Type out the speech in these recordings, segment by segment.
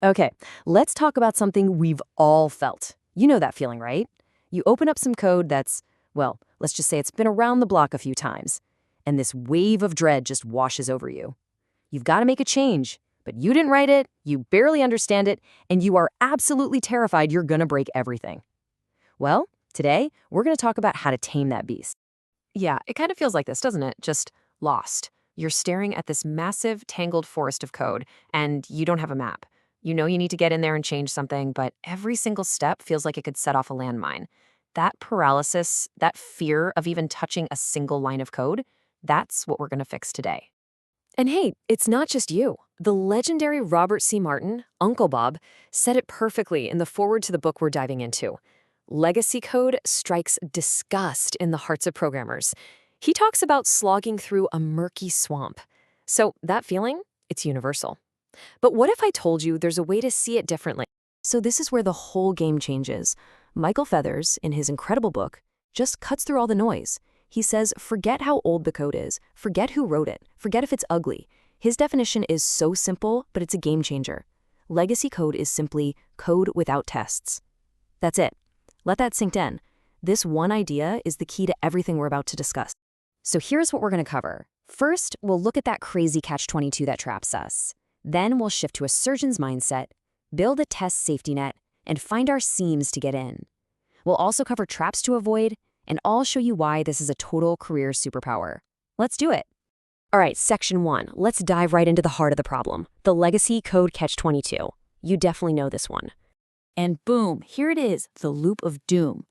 Okay, let's talk about something we've all felt. You know that feeling, right? You open up some code that's, well, let's just say it's been around the block a few times, and this wave of dread just washes over you. You've got to make a change, but you didn't write it, you barely understand it, and you are absolutely terrified you're going to break everything. Well, today, we're going to talk about how to tame that beast. Yeah, it kind of feels like this, doesn't it? Just lost. You're staring at this massive, tangled forest of code, and you don't have a map. You know you need to get in there and change something, but every single step feels like it could set off a landmine. That paralysis, that fear of even touching a single line of code, that's what we're going to fix today. And hey, it's not just you. The legendary Robert C. Martin, Uncle Bob, said it perfectly in the foreword to the book we're diving into. Legacy code strikes disgust in the hearts of programmers. He talks about slogging through a murky swamp. So that feeling, it's universal. But what if I told you there's a way to see it differently? So this is where the whole game changes. Michael Feathers, in his incredible book, just cuts through all the noise. He says, forget how old the code is, forget who wrote it, forget if it's ugly. His definition is so simple, but it's a game changer. Legacy code is simply code without tests. That's it. Let that sink in. This one idea is the key to everything we're about to discuss. So here's what we're going to cover. First, we'll look at that crazy catch-22 that traps us. Then we'll shift to a surgeon's mindset, build a test safety net, and find our seams to get in. We'll also cover traps to avoid, and I'll show you why this is a total career superpower. Let's do it. All right, section 1. Let's dive right into the heart of the problem, the legacy code catch-22. You definitely know this one. And boom, here it is, the loop of doom.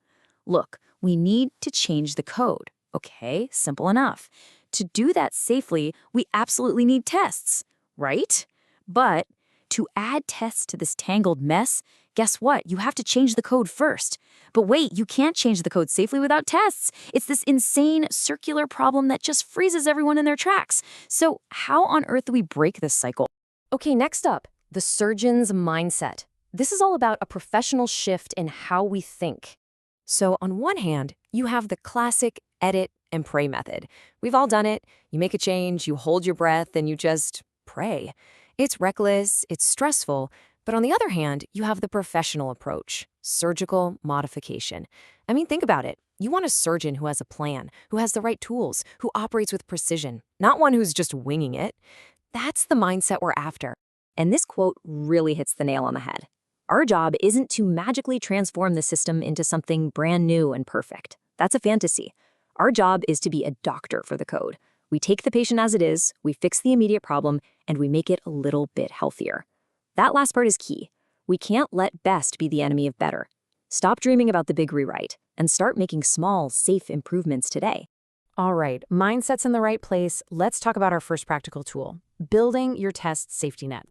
Look, we need to change the code. Okay, simple enough. To do that safely, we absolutely need tests, right? But to add tests to this tangled mess, guess what? You have to change the code first. But wait, you can't change the code safely without tests. It's this insane circular problem that just freezes everyone in their tracks. So how on earth do we break this cycle? Okay, next up, the surgeon's mindset. This is all about a professional shift in how we think. So on one hand, you have the classic edit and pray method. We've all done it. You make a change, you hold your breath, and you just pray. It's reckless, it's stressful, but on the other hand, you have the professional approach, surgical modification. I mean, think about it. You want a surgeon who has a plan, who has the right tools, who operates with precision, not one who's just winging it. That's the mindset we're after. And this quote really hits the nail on the head. Our job isn't to magically transform the system into something brand new and perfect. That's a fantasy. Our job is to be a doctor for the code. We take the patient as it is, we fix the immediate problem, and we make it a little bit healthier. That last part is key. We can't let best be the enemy of better. Stop dreaming about the big rewrite and start making small, safe improvements today. All right, mindset's in the right place. Let's talk about our first practical tool, building your test safety net.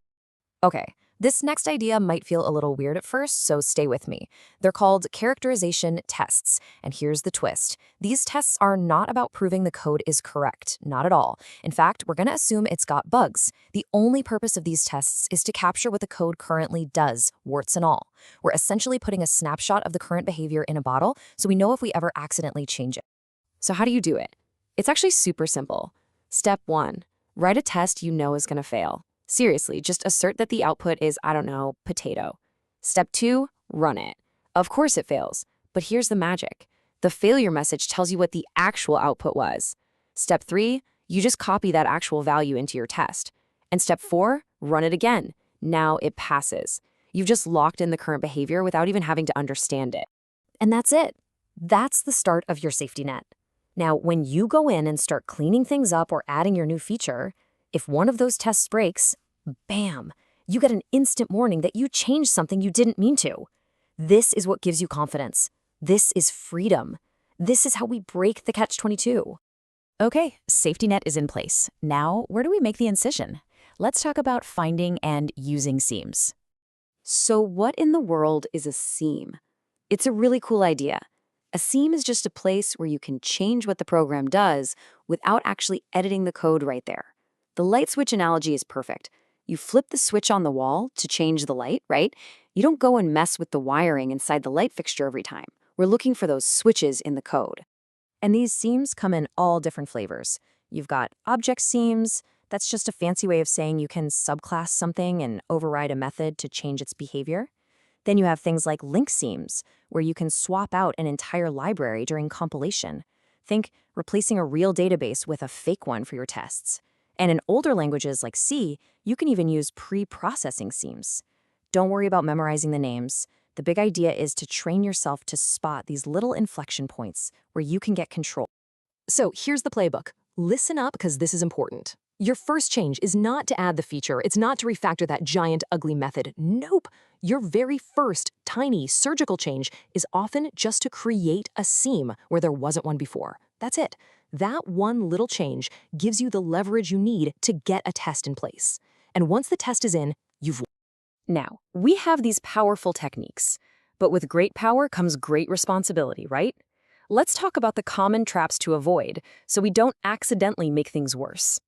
Okay, this next idea might feel a little weird at first, so stay with me. They're called characterization tests, and here's the twist. These tests are not about proving the code is correct, not at all. In fact, we're going to assume it's got bugs. The only purpose of these tests is to capture what the code currently does, warts and all. We're essentially putting a snapshot of the current behavior in a bottle, so we know if we ever accidentally change it. So how do you do it? It's actually super simple. Step 1, write a test you know is going to fail. Seriously, just assert that the output is, I don't know, potato. Step 2, run it. Of course it fails, but here's the magic. The failure message tells you what the actual output was. Step 3, you just copy that actual value into your test. And step 4, run it again. Now it passes. You've just locked in the current behavior without even having to understand it. And that's it. That's the start of your safety net. Now, when you go in and start cleaning things up or adding your new feature, if one of those tests breaks, bam, you get an instant warning that you changed something you didn't mean to. This is what gives you confidence. This is freedom. This is how we break the catch-22. Okay, safety net is in place. Now, where do we make the incision? Let's talk about finding and using seams. So what in the world is a seam? It's a really cool idea. A seam is just a place where you can change what the program does without actually editing the code right there. The light switch analogy is perfect. You flip the switch on the wall to change the light, right? You don't go and mess with the wiring inside the light fixture every time. We're looking for those switches in the code. And these seams come in all different flavors. You've got object seams, That's just a fancy way of saying you can subclass something and override a method to change its behavior. Then you have things like link seams, where you can swap out an entire library during compilation. Think replacing a real database with a fake one for your tests. And in older languages like C, you can even use pre-processing seams. Don't worry about memorizing the names. The big idea is to train yourself to spot these little inflection points where you can get control. So here's the playbook. Listen up because this is important. Your first change is not to add the feature. It's not to refactor that giant, ugly method. Nope. Your very first, tiny, surgical change is often just to create a seam where there wasn't one before. That's it. That one little change gives you the leverage you need to get a test in place. And once the test is in, you've won. Now, we have these powerful techniques, but with great power comes great responsibility, right? Let's talk about the common traps to avoid so we don't accidentally make things worse.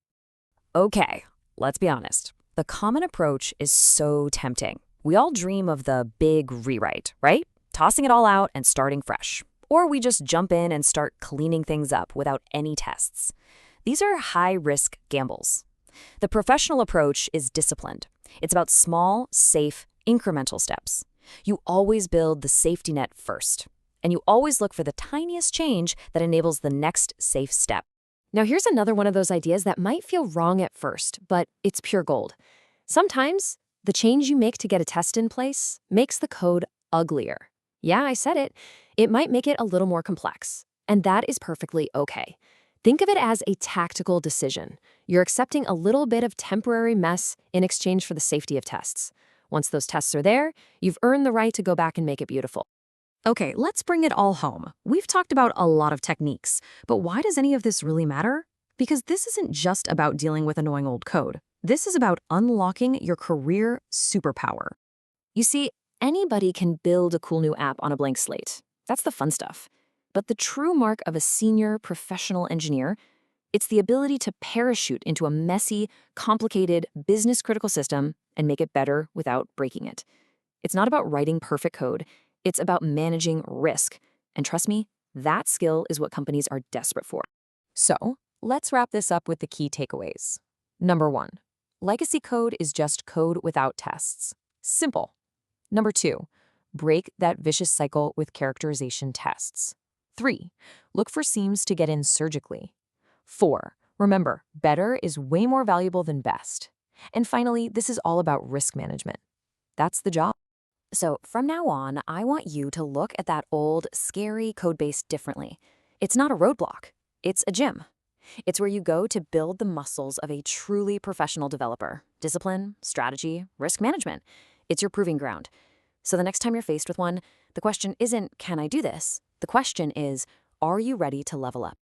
Okay, let's be honest. The common approach is so tempting. We all dream of the big rewrite, right? Tossing it all out and starting fresh. Or we just jump in and start cleaning things up without any tests. These are high-risk gambles. The professional approach is disciplined. It's about small, safe, incremental steps. You always build the safety net first, and you always look for the tiniest change that enables the next safe step. Now, here's another one of those ideas that might feel wrong at first, but it's pure gold. Sometimes, the change you make to get a test in place makes the code uglier. Yeah, I said it. It might make it a little more complex, and that is perfectly okay. Think of it as a tactical decision. You're accepting a little bit of temporary mess in exchange for the safety of tests. Once those tests are there, you've earned the right to go back and make it beautiful. Okay, let's bring it all home. We've talked about a lot of techniques, but why does any of this really matter? Because this isn't just about dealing with annoying old code. This is about unlocking your career superpower. You see, anybody can build a cool new app on a blank slate. That's the fun stuff. But the true mark of a senior professional engineer, it's the ability to parachute into a messy, complicated, business-critical system and make it better without breaking it. It's not about writing perfect code. It's about managing risk. And trust me, that skill is what companies are desperate for. So, let's wrap this up with the key takeaways. Number 1, legacy code is just code without tests. Simple. Number 2, break that vicious cycle with characterization tests. 3, look for seams to get in surgically. 4, remember, better is way more valuable than best. And finally, this is all about risk management. That's the job. So from now on, I want you to look at that old, scary codebase differently. It's not a roadblock. It's a gym. It's where you go to build the muscles of a truly professional developer. Discipline, strategy, risk management. It's your proving ground. So the next time you're faced with one, the question isn't, can I do this? The question is, are you ready to level up?